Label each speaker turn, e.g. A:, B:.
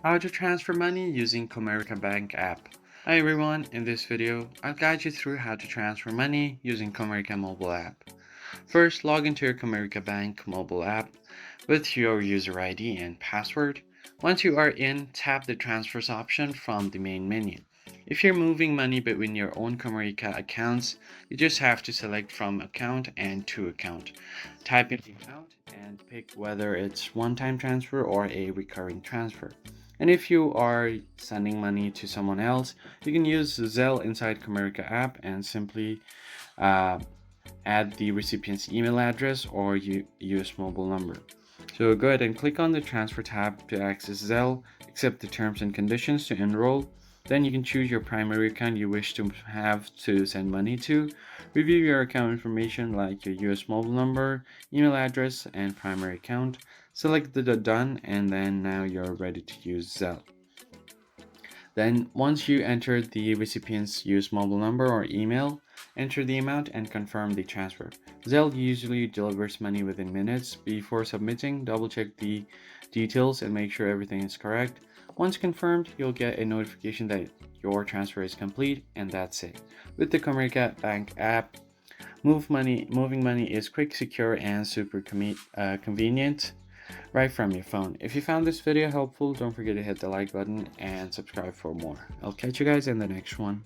A: How to transfer money using Comerica Bank app. Hi everyone, in this video, I'll guide you through how to transfer money using Comerica mobile app. First, log into your Comerica Bank mobile app with your user ID and password. Once you are in, tap the transfers option from the main menu. If you're moving money between your own Comerica accounts, you just have to select from account and to account. Type in the account and pick whether it's one-time transfer or a recurring transfer. And if you are sending money to someone else, you can use Zelle inside Comerica app and simply uh, add the recipient's email address or US mobile number. So go ahead and click on the transfer tab to access Zelle, accept the terms and conditions to enroll. Then you can choose your primary account you wish to have to send money to. Review your account information like your US mobile number, email address, and primary account. Select the done, and then now you're ready to use Zelle. Then once you enter the recipient's US mobile number or email, enter the amount and confirm the transfer. Zelle usually delivers money within minutes. Before submitting, double check the details and make sure everything is correct. Once confirmed, you'll get a notification that your transfer is complete, and that's it. With the Comerica Bank app, moving money is quick, secure, and super convenient right from your phone. If you found this video helpful, don't forget to hit the like button and subscribe for more. I'll catch you guys in the next one.